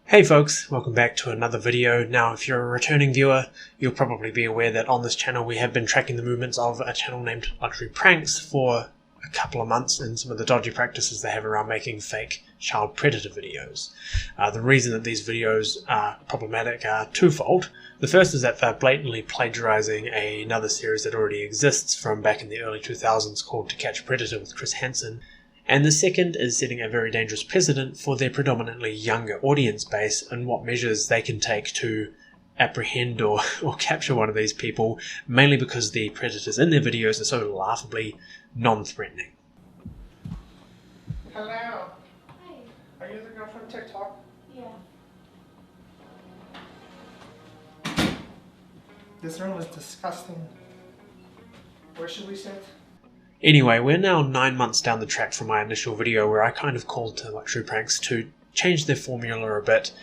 Hey folks, welcome back to another video. Now if you're a returning viewer, you'll probably be aware that on this channel we have been tracking the movements of a channel named Luxury Pranks for a couple of months and some of the dodgy practices they have around making fake child predator videos. The reason that these videos are problematic are twofold. The first is that they're blatantly plagiarizing another series that already exists from back in the early 2000s called To Catch a Predator with Chris Hansen. And the second is setting a very dangerous precedent for their predominantly younger audience base and what measures they can take to apprehend or capture one of these people, mainly because the predators in their videos are so laughably non-threatening. Hello. Hi. Are you the girl from TikTok? Yeah. This room is disgusting. Where should we sit? Anyway, we're now 9 months down the track from my initial video where I kind of called to Luxury Pranks to change their formula a bit,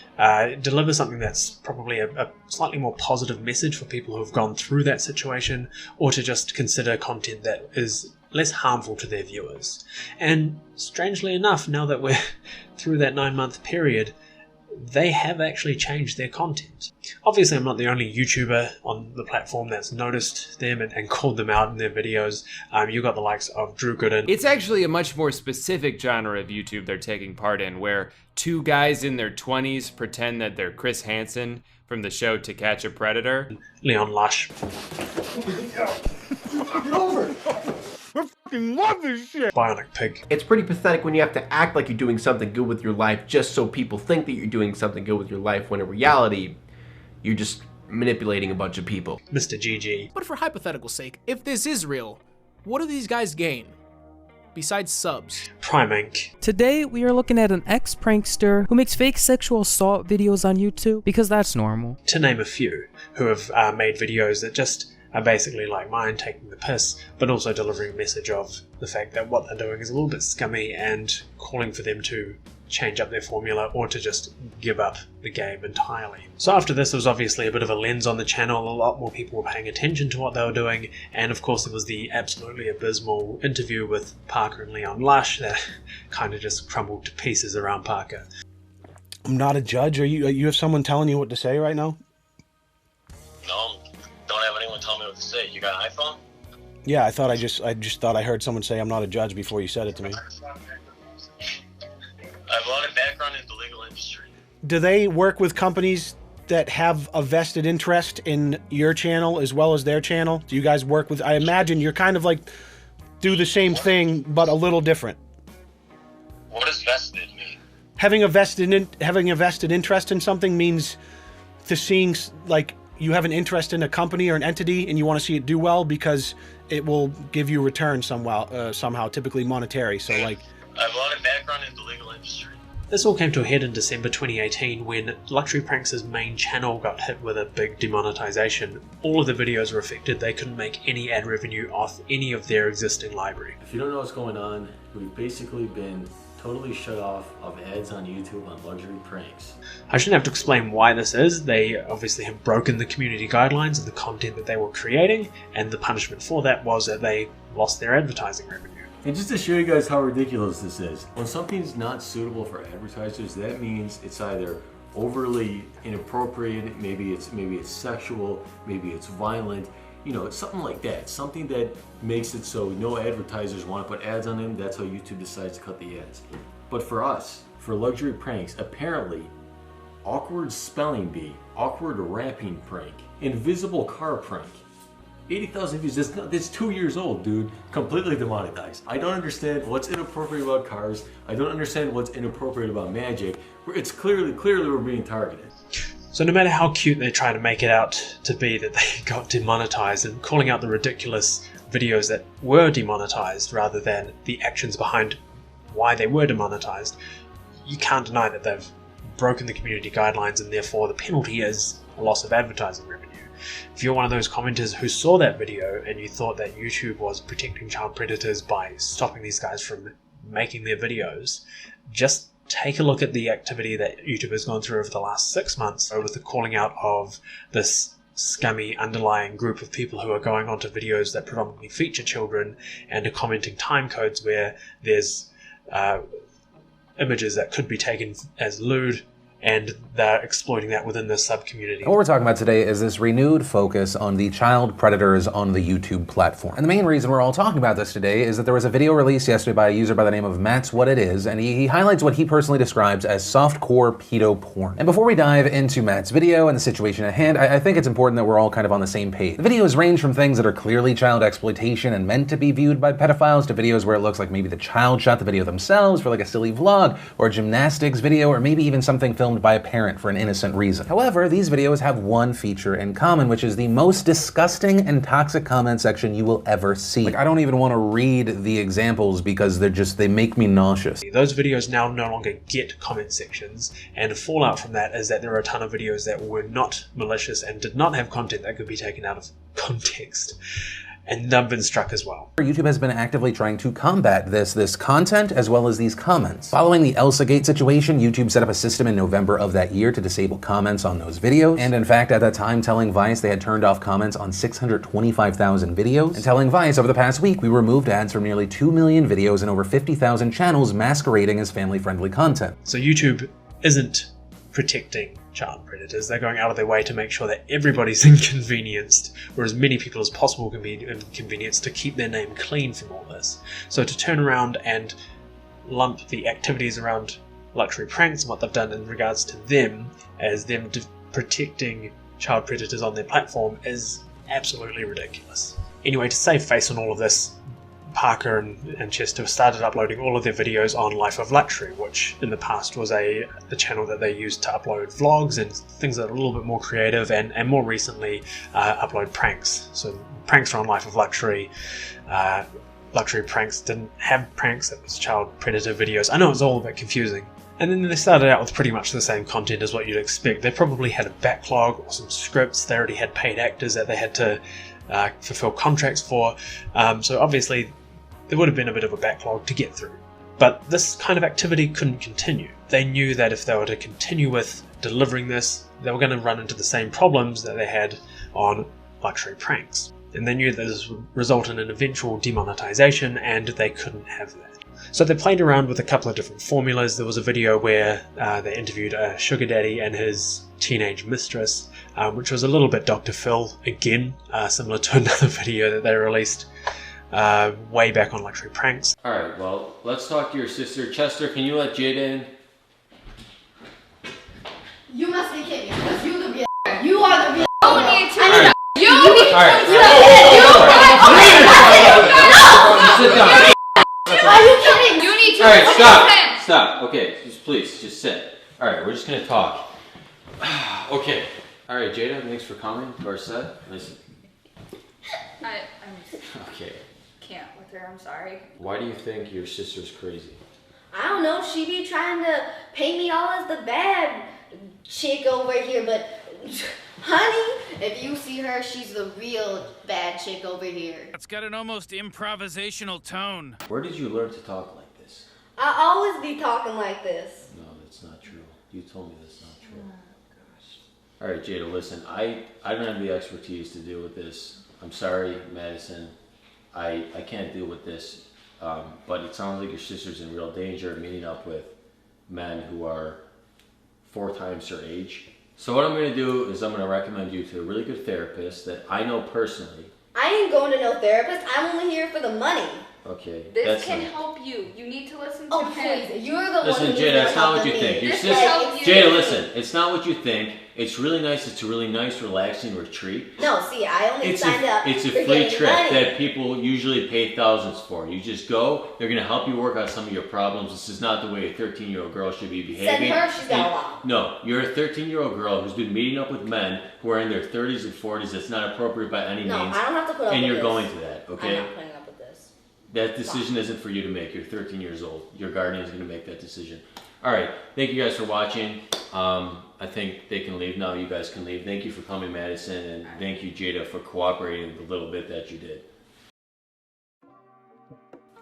deliver something that's probably a slightly more positive message for people who have gone through that situation, or to just consider content that is less harmful to their viewers. And strangely enough, now that we're through that 9-month period, they have actually changed their content. Obviously, I'm not the only YouTuber on the platform that's noticed them and called them out in their videos. You've got the likes of Drew Gooden. It's actually a much more specific genre of YouTube they're taking part in, where two guys in their 20s pretend that they're Chris Hansen from the show To Catch a Predator. Leon Lush. Get over it! I fucking love this shit! Bionic Pig. It's pretty pathetic when you have to act like you're doing something good with your life just so people think that you're doing something good with your life, when in reality, you're just manipulating a bunch of people. Mr. GG. But for hypothetical sake, if this is real, what do these guys gain? Besides subs. Prime Inc. Today, we are looking at an ex-prankster who makes fake sexual assault videos on YouTube, because that's normal. To name a few, who have made videos that just are basically like mine, taking the piss, but also delivering a message of the fact that what they're doing is a little bit scummy and calling for them to change up their formula or to just give up the game entirely. So after this, there was obviously a bit of a lens on the channel. A lot more people were paying attention to what they were doing, and of course there was the absolutely abysmal interview with Parker and Leon Lush that kind of just crumbled to pieces around Parker. I'm not a judge. You have someone telling you what to say right now? No, don't have anyone tell me what to say. You got an iPhone? Yeah, I just thought I heard someone say I'm not a judge before you said it to me. I have a lot of background in the legal industry. Do they work with companies that have a vested interest in your channel as well as their channel? Do you guys work with, I imagine you're kind of like do the same thing but a little different. What does vested mean? Having a vested interest in something means to seeing like you have an interest in a company or an entity and you want to see it do well because it will give you return somehow, typically monetary. So like, I have a lot of background in the legal industry. This all came to a head in December 2018 when Luxury Pranks' main channel got hit with a big demonetization. All of the videos were affected. They couldn't make any ad revenue off any of their existing library. If you don't know what's going on, we've basically been totally shut off of ads on YouTube on Luxury Pranks. I shouldn't have to explain why this is. They obviously have broken the community guidelines and the content that they were creating, and the punishment for that was that they lost their advertising revenue. And just to show you guys how ridiculous this is, when something's not suitable for advertisers, that means it's either overly inappropriate, maybe it's sexual, maybe it's violent, you know, it's something like that. Something that makes it so no advertisers want to put ads on them. That's how YouTube decides to cut the ads. But for us, for Luxury Pranks, apparently, awkward spelling bee, awkward rapping prank, invisible car prank, 80,000 views, that's 2 years old, dude. Completely demonetized. I don't understand what's inappropriate about cars. I don't understand what's inappropriate about magic. It's clearly we're being targeted. So no matter how cute they try to make it out to be that they got demonetized and calling out the ridiculous videos that were demonetized rather than the actions behind why they were demonetized, you can't deny that they've broken the community guidelines and therefore the penalty is a loss of advertising revenue. If you're one of those commenters who saw that video and you thought that YouTube was protecting child predators by stopping these guys from making their videos, just take a look at the activity that YouTube has gone through over the last 6 months with the calling out of this scummy underlying group of people who are going onto videos that predominantly feature children and are commenting time codes where there's images that could be taken as lewd and they're exploiting that within the sub-community. What we're talking about today is this renewed focus on the child predators on the YouTube platform. And the main reason we're all talking about this today is that there was a video released yesterday by a user by the name of Matt's What It Is, and he highlights what he personally describes as softcore pedo porn. And before we dive into Matt's video and the situation at hand, I think it's important that we're all kind of on the same page. The videos range from things that are clearly child exploitation and meant to be viewed by pedophiles to videos where it looks like maybe the child shot the video themselves for like a silly vlog or a gymnastics video, or maybe even something filmed by a parent for an innocent reason. However, these videos have one feature in common, which is the most disgusting and toxic comment section you will ever see. Like, I don't even want to read the examples because they make me nauseous. Those videos now no longer get comment sections, and the fallout from that is that there are a ton of videos that were not malicious and did not have content that could be taken out of context. And none been struck as well. YouTube has been actively trying to combat this content as well as these comments. Following the ElsaGate situation, YouTube set up a system in November of that year to disable comments on those videos. And in fact, at that time, telling Vice they had turned off comments on 625,000 videos. And telling Vice over the past week, we removed ads from nearly 2 million videos and over 50,000 channels masquerading as family-friendly content. So YouTube isn't protecting child predators. They're going out of their way to make sure that everybody's inconvenienced, or as many people as possible can be inconvenienced, to keep their name clean from all this. So to turn around and lump the activities around luxury pranks and what they've done in regards to them as them protecting child predators on their platform is absolutely ridiculous. Anyway, to save face on all of this, Parker and Chester started uploading all of their videos on Life of Luxury, which in the past was a channel that they used to upload vlogs and things that are a little bit more creative, and more recently upload pranks. So pranks are on Life of Luxury. Luxury Pranks didn't have pranks, it was child predator videos. I know it's all a bit confusing. And then they started out with pretty much the same content as what you'd expect. They probably had a backlog or some scripts. They already had paid actors that they had to fulfill contracts for. So obviously there would have been a bit of a backlog to get through. But this kind of activity couldn't continue. They knew that if they were to continue with delivering this, they were going to run into the same problems that they had on Luxury Pranks. And they knew that this would result in an eventual demonetization, and they couldn't have that. So they played around with a couple of different formulas. There was a video where they interviewed a sugar daddy and his teenage mistress, which was a little bit Dr. Phil, again, similar to another video that they released way back on Luxury Pranks. Alright, well, let's talk to your sister. Chester, can you let Jada in? You must be kidding, because you the bitch. You are the bitch. Alright. You need Alright. Sit down. Are you kidding? You need to. Alright, stop. Okay, please, just sit. Alright, we're just gonna talk. Okay. Alright, Jada, thanks for coming to our set. Listen. I Okay. can't with her, I'm sorry. Why do you think your sister's crazy? I don't know, she be trying to paint me all as the bad chick over here, but honey, if you see her, she's the real bad chick over here. It's got an almost improvisational tone. Where did you learn to talk like this? I always be talking like this. No, that's not true. You told me that's not true. Oh, gosh. Alright, Jada, listen, I don't have the expertise to deal with this. I'm sorry, Madison. I can't deal with this. But it sounds like your sister's in real danger of meeting up with men who are 4 times her age. So what I'm going to do is I'm going to recommend you to a really good therapist that I know personally. I ain't going to no therapist. I'm only here for the money. Okay. This can help you. You need to listen to him. Please, you're the one Listen, who Jada, that's not what you think. Your sister, Jada, listen, it's not what you think. It's really nice. It's a really nice, relaxing retreat. No, see, I only signed up. It's a free trip that people usually pay thousands for. You just go. They're going to help you work out some of your problems. This is not the way a 13-year-old girl should be behaving. Send her. She's got a lot. No, you're a 13-year-old girl who's been meeting up with men who are in their 30s and 40s. That's not appropriate by any means. No, I don't have to put up with this. And you're going to that, okay? I'm not putting up with this. That decision isn't for you to make. You're 13 years old. Your guardian is going to make that decision. All right. Thank you guys for watching. I think they can leave now. You guys can leave. Thank you for coming, Madison, and thank you, Jada, for cooperating the little bit that you did.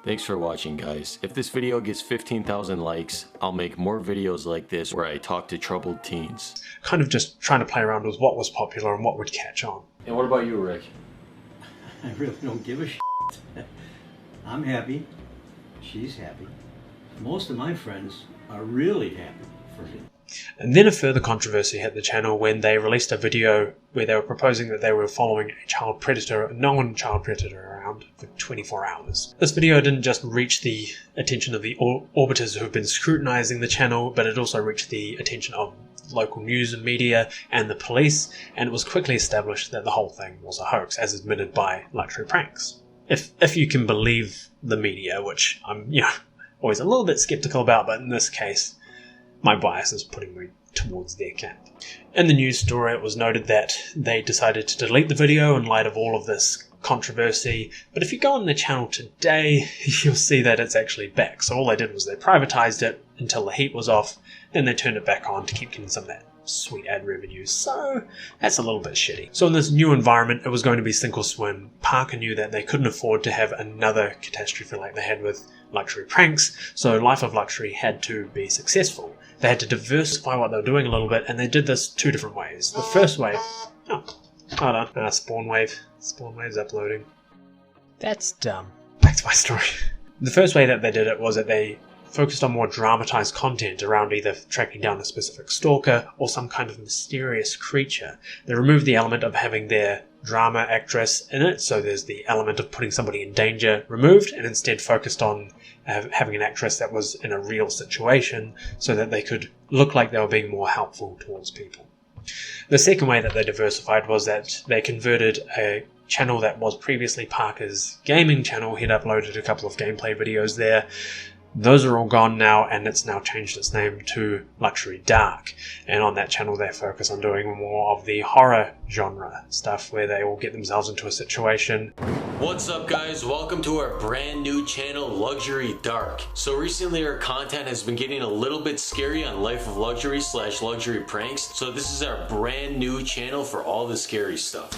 Thanks for watching, guys. If this video gets 15,000 likes, I'll make more videos like this where I talk to troubled teens. Kind of just trying to play around with what was popular and what would catch on. And what about you, Rick? I really don't give a shit. I'm happy. She's happy. Most of my friends are really happy for me. And then a further controversy hit the channel when they released a video where they were proposing that they were following a child predator, a known child predator around for 24 hours. This video didn't just reach the attention of the orbiters who have been scrutinizing the channel, but it also reached the attention of local news and media and the police, and it was quickly established that the whole thing was a hoax, as admitted by Luxury Pranks. If you can believe the media, which I'm always a little bit skeptical about, but in this case my bias is putting me towards their camp. In the news story, it was noted that they decided to delete the video in light of all of this controversy, but if you go on the channel today, you'll see that it's actually back. So all they did was they privatized it until the heat was off, then they turned it back on to keep getting some of that sweet ad revenue. So that's a little bit shitty. So in this new environment, it was going to be sink or swim. Parker knew that they couldn't afford to have another catastrophe like they had with Luxury Pranks, so Life of Luxury had to be successful. They had to diversify what they were doing a little bit, and they did this two different ways. The first way... Oh, hold on. Spawn wave's uploading. That's dumb. Back to my story. The first way that they did it was that they focused on more dramatized content around either tracking down a specific stalker or some kind of mysterious creature. They removed the element of having their drama actress in it, so there's the element of putting somebody in danger removed, and instead focused on having an actress that was in a real situation so that they could look like they were being more helpful towards people. The second way that they diversified was that they converted a channel that was previously Parker's gaming channel. He'd uploaded a couple of gameplay videos there. Those are all gone now, and it's now changed its name to Luxury Dark. And on that channel they focus on doing more of the horror genre stuff where they will get themselves into a situation. What's up guys, welcome to our brand new channel Luxury Dark. So recently our content has been getting a little bit scary on Life of Luxury / Luxury Pranks. So this is our brand new channel for all the scary stuff.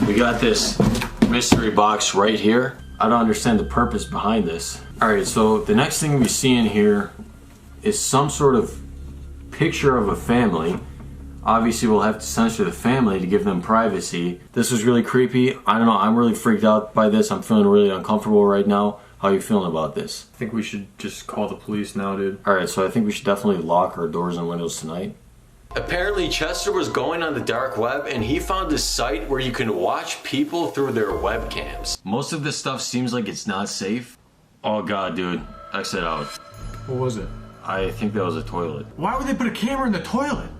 We got this mystery box right here. I don't understand the purpose behind this. Alright, so the next thing we see in here is some sort of picture of a family. Obviously we'll have to censor the family to give them privacy. This was really creepy. I don't know, I'm really freaked out by this. I'm feeling really uncomfortable right now. How are you feeling about this? I think we should just call the police now, dude. Alright, so I think we should definitely lock our doors and windows tonight. Apparently Chester was going on the dark web and he found a site where you can watch people through their webcams. Most of this stuff seems like it's not safe. Oh god, dude. Exit out. What was it? I think that was a toilet. Why would they put a camera in the toilet?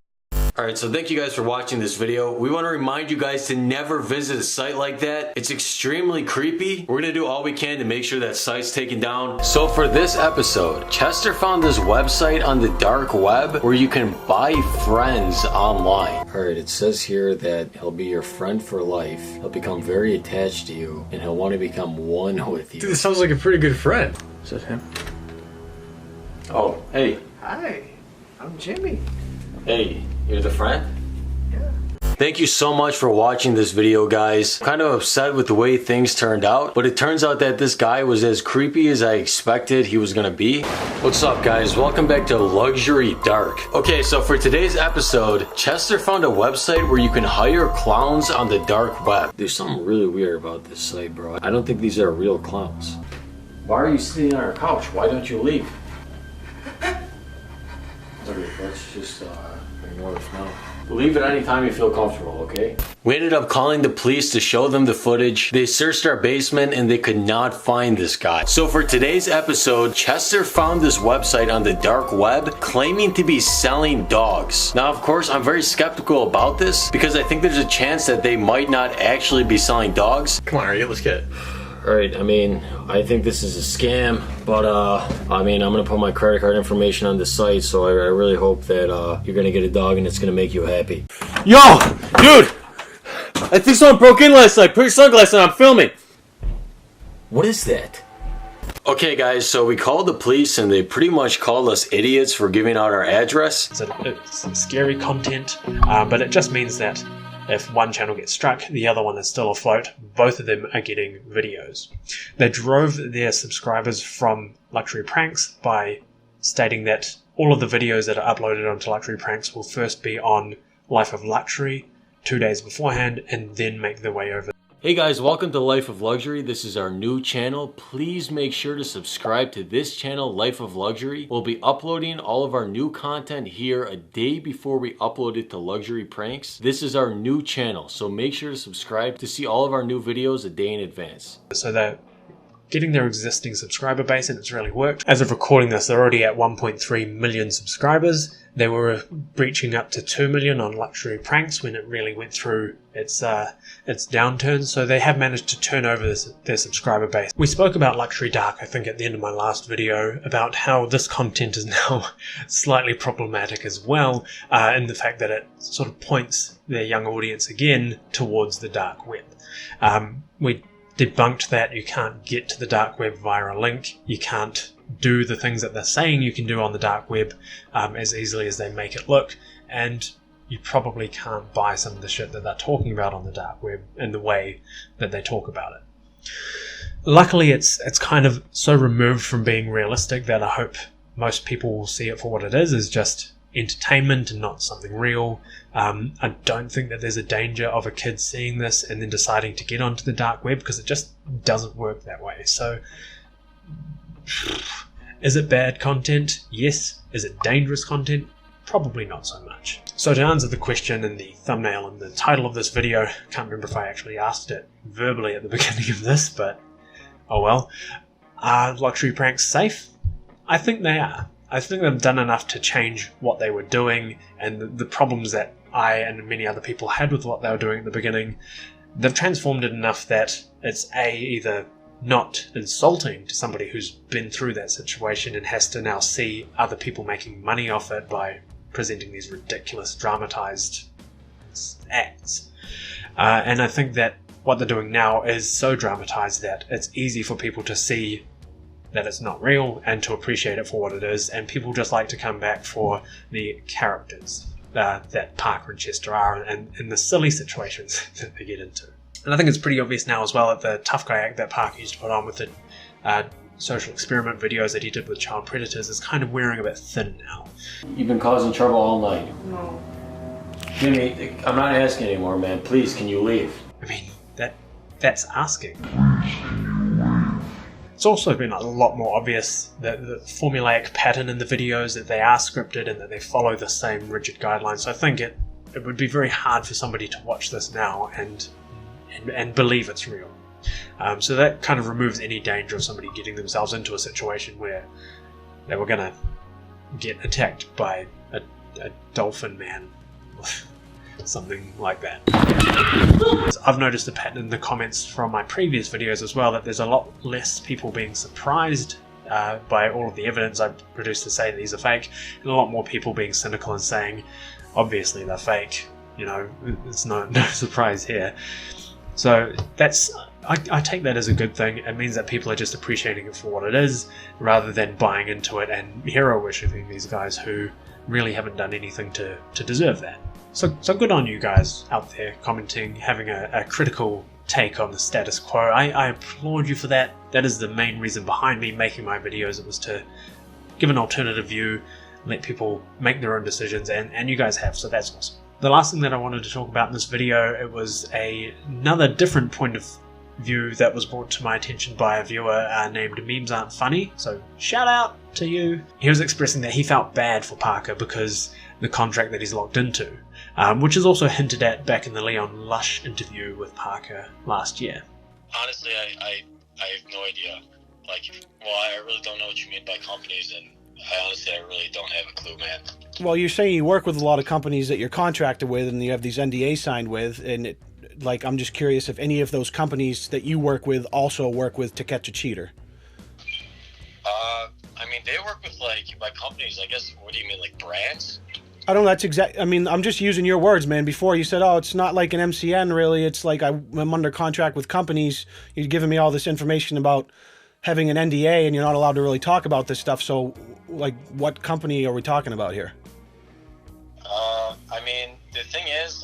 Alright, so thank you guys for watching this video. We want to remind you guys to never visit a site like that. It's extremely creepy. We're going to do all we can to make sure that site's taken down. So for this episode, Chester found this website on the dark web where you can buy friends online. Alright, it says here that he'll be your friend for life. He'll become very attached to you and he'll want to become one with you. Dude, this sounds like a pretty good friend. Is that him? Oh, hey. Hi, I'm Jimmy. Hey, you're the friend? Yeah. Thank you so much for watching this video, guys. Kind of upset with the way things turned out, but it turns out that this guy was as creepy as I expected he was gonna be. What's up, guys? Welcome back to Luxury Dark. Okay, so for today's episode, Chester found a website where you can hire clowns on the dark web. There's something really weird about this site, bro. I don't think these are real clowns. Why are you sitting on our couch? Why don't you leave? Okay, let's just ignore this now. Leave at any time you feel comfortable, okay? We ended up calling the police to show them the footage. They searched our basement and they could not find this guy. So for today's episode, Chester found this website on the dark web claiming to be selling dogs. Now, of course, I'm very skeptical about this because I think there's a chance that they might not actually be selling dogs. Come on, Artie, let's get it. Alright, I mean, I think this is a scam, but I mean, I'm gonna put my credit card information on the site, so I really hope that you're gonna get a dog and it's gonna make you happy. Yo! Dude! I think someone broke in last night. Put your sunglasses on, I'm filming. What is that? Okay guys, so we called the police and they pretty much called us idiots for giving out our address. It's scary content, but it just means that if one channel gets struck, the other one is still afloat. Both of them are getting videos. They drove their subscribers from Luxury Pranks by stating that all of the videos that are uploaded onto Luxury Pranks will first be on Life of Luxury 2 days beforehand and then make their way over. Hey guys, welcome to Life of Luxury. This is our new channel. Please make sure to subscribe to this channel, Life of Luxury. We'll be uploading all of our new content here a day before we upload it to Luxury Pranks. This is our new channel, so make sure to subscribe to see all of our new videos a day in advance. So they're getting their existing subscriber base, and it's really worked. As of recording this, they're already at 1.3 million subscribers. They were breaching up to 2 million on Luxury Pranks when it really went through its downturn, so they have managed to turn over their subscriber base. We spoke about Luxury Dark, I think, at the end of my last video, about how this content is now slightly problematic as well, in the fact that it sort of points their young audience again towards the dark web. We debunked that you can't get to the dark web via a link. You can't do the things that they're saying you can do on the dark web as easily as they make it look, and you probably can't buy some of the shit that they're talking about on the dark web in the way that they talk about it. Luckily, it's kind of so removed from being realistic that I hope most people will see it for what it is just entertainment and not something real. I don't think that there's a danger of a kid seeing this and then deciding to get onto the dark web, because it just doesn't work that way. So, is it bad content? Yes. Is it dangerous content? Probably not so much. So to answer the question in the thumbnail and the title of this video, can't remember if I actually asked it verbally at the beginning of this, but oh well. Are Luxury Pranks safe? I think they are. I think they've done enough to change what they were doing, and the problems that I and many other people had with what they were doing at the beginning, they've transformed it enough that it's either not insulting to somebody who's been through that situation and has to now see other people making money off it by presenting these ridiculous dramatized acts. And I think that what they're doing now is so dramatized that it's easy for people to see that it's not real and to appreciate it for what it is, and people just like to come back for the characters that Parker and Chester are, and the silly situations that they get into. And I think it's pretty obvious now as well that the tough guy act that Parker used to put on with the social experiment videos that he did with child predators is kind of wearing a bit thin now. You've been causing trouble all night. No. Jimmy, I'm not asking anymore, man. Please, can you leave? I mean, that's asking. It's also been a lot more obvious that the formulaic pattern in the videos, that they are scripted and that they follow the same rigid guidelines. So I think it would be very hard for somebody to watch this now and believe it's real. So that kind of removes any danger of somebody getting themselves into a situation where they were going to get attacked by a dolphin man. Something like that. I've noticed a pattern in the comments from my previous videos as well, that there's a lot less people being surprised by all of the evidence I've produced to say that these are fake, and a lot more people being cynical and saying, obviously they're fake, you know, it's no surprise here. So I take that as a good thing. It means that people are just appreciating it for what it is, rather than buying into it and hero worshipping these guys who really haven't done anything to deserve that. So good on you guys out there commenting, having a critical take on the status quo. I applaud you for that. That is the main reason behind me making my videos. It was to give an alternative view, let people make their own decisions, and you guys have, so that's awesome. The last thing that I wanted to talk about in this video, it was another different point of view that was brought to my attention by a viewer named Memes Aren't Funny, so shout out to you. He was expressing that he felt bad for Parker because the contract that he's locked into, which is also hinted at back in the Leon Lush interview with Parker last year. Honestly, I have no idea. I really don't know what you mean by companies, and I really don't have a clue, man. Well, you're saying you work with a lot of companies that you're contracted with and you have these NDAs signed with, and I'm just curious if any of those companies that you work with also work with To Catch a Cheater. I mean, they work with, by companies, I guess. What do you mean, brands? I don't know, that's exact. I mean, I'm just using your words, man. Before you said, oh, it's not like an MCN, really. It's like I'm under contract with companies. You're giving me all this information about having an NDA, and you're not allowed to really talk about this stuff. So, what company are we talking about here? I mean, the thing is,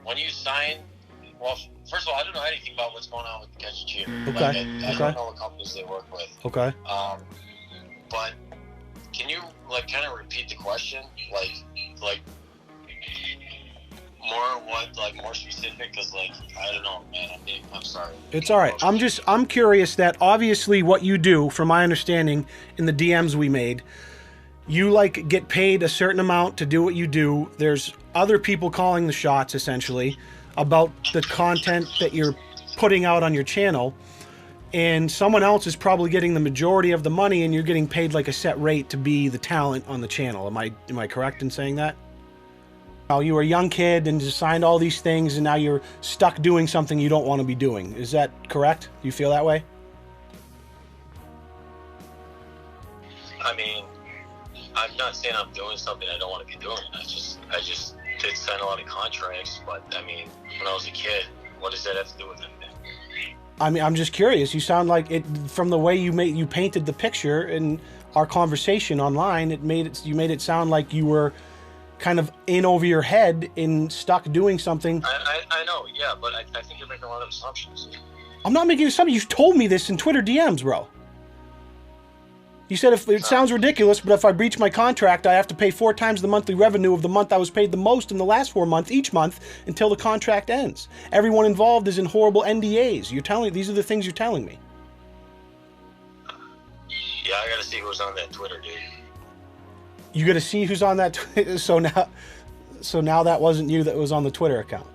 when you sign, well, first of all, I don't know anything about what's going on with Catch a Cheater. Okay. I don't know what companies they work with. Okay. But can you kind of repeat the question, more more specific? Because, like, I don't know, man. I'm sorry. It's all right. I'm curious that obviously what you do, from my understanding in the DMs we made, you like get paid a certain amount to do what you do. There's other people calling the shots essentially about the content that you're putting out on your channel, and someone else is probably getting the majority of the money, and you're getting paid like a set rate to be the talent on the channel. Am I correct in saying that? You were a young kid and just signed all these things, and now you're stuck doing something you don't want to be doing. Is that correct? Do you feel that way? I mean, I'm not saying I'm doing something I don't want to be doing. I just did sign a lot of contracts, but I mean, when I was a kid, what does that have to do with anything? I mean, I'm just curious. You sound like it from the way you painted the picture in our conversation online. You made it sound like you were kind of in over your head and stuck doing something. I know, yeah, but I think you're making a lot of assumptions. I'm not making assumptions. You told me this in Twitter DMs, bro. You said if it sounds ridiculous, but if I breach my contract, I have to pay 4 times the monthly revenue of the month I was paid the most in the last 4 months each month until the contract ends. Everyone involved is in horrible NDAs. These are the things you're telling me. Yeah, I gotta see who's on that Twitter, dude. You got to see who's on that. So now that wasn't you that was on the Twitter account.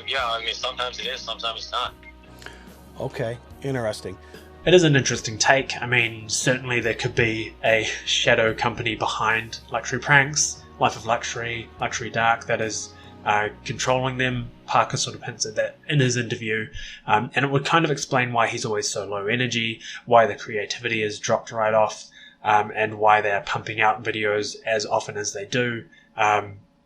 Yeah, I mean, sometimes it is, sometimes it's not. Okay, interesting. It is an interesting take. I mean, certainly there could be a shadow company behind Luxury Pranks, Life of Luxury, Luxury Dark, that is controlling them. Parker sort of hints at that in his interview, and it would kind of explain why he's always so low energy, why the creativity is dropped right off, and why they're pumping out videos as often as they do,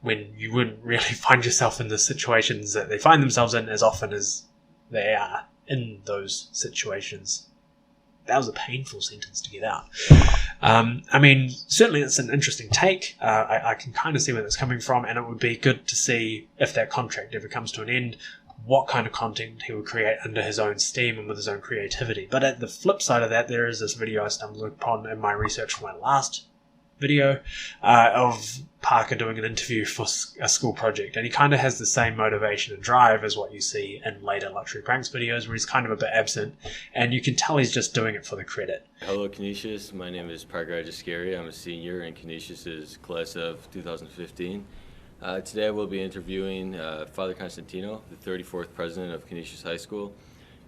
when you wouldn't really find yourself in the situations that they find themselves in as often as they are in those situations. That was a painful sentence to get out. I mean, certainly it's an interesting take. I can kind of see where that's coming from, and it would be good to see if that contract ever comes to an end, what kind of content he would create under his own steam and with his own creativity. But at the flip side of that, there is this video I stumbled upon in my research for my last video of Parker doing an interview for a school project, and he kind of has the same motivation and drive as what you see in later Luxury Pranks videos, where he's kind of a bit absent, and you can tell he's just doing it for the credit. Hello Canisius, my name is Parker Ajascari. I'm a senior in Canisius's class of 2015. Today I will be interviewing Father Constantino, the 34th president of Canisius High School.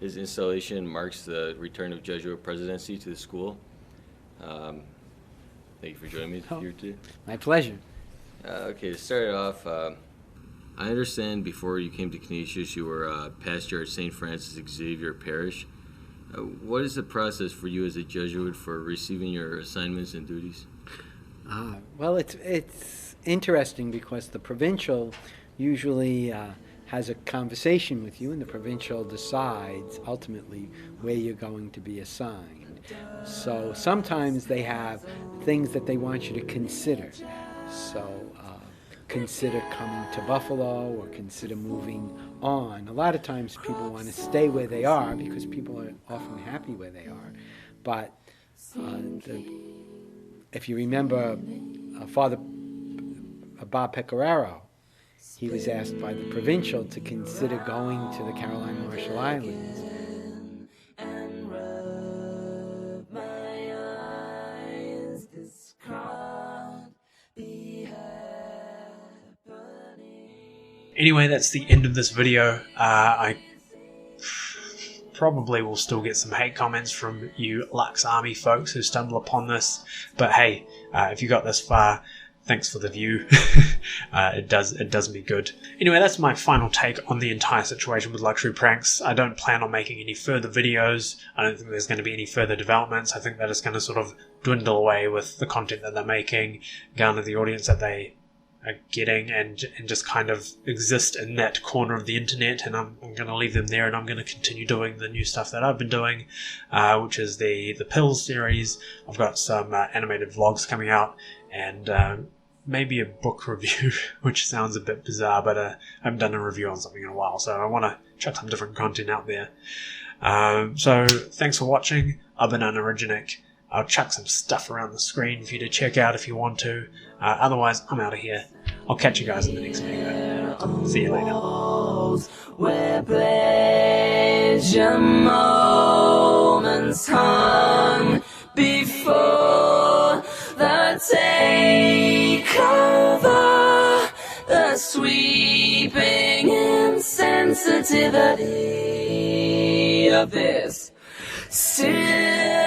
His installation marks the return of Jesuit presidency to the school. Thank you for joining me here today. My pleasure. Okay, to start it off, I understand before you came to Canisius you were pastor at St. Francis Xavier Parish. What is the process for you as a Jesuit for receiving your assignments and duties? Well, it's interesting because the provincial usually has a conversation with you, and the provincial decides ultimately where you're going to be assigned. So sometimes they have things that they want you to consider. So consider coming to Buffalo or consider moving on. A lot of times people want to stay where they are because people are often happy where they are. But if you remember Father Bob Pecoraro, he was asked by the provincial to consider going to the Caroline Marshall Islands. Anyway, that's the end of this video. I probably will still get some hate comments from you Lux Army folks who stumble upon this, but hey, if you got this far, thanks for the view. It does me good. Anyway, that's my final take on the entire situation with Luxury Pranks. I don't plan on making any further videos. I don't think there's going to be any further developments. I think that it's going to sort of dwindle away with the content that they're making, garner the audience that they are getting, and just kind of exist in that corner of the internet, and I'm going to leave them there, and I'm going to continue doing the new stuff that I've been doing, which is the Pills series. I've got some animated vlogs coming out, and maybe a book review, which sounds a bit bizarre, but I haven't done a review on something in a while, so I want to chuck some different content out there. So thanks for watching. I've been Unoriginic. I'll chuck some stuff around the screen for you to check out if you want to. Otherwise, I'm out of here. I'll catch you guys in the next video. See you later. Where pleasure moments hung before the takeover, the sweeping insensitivity of this still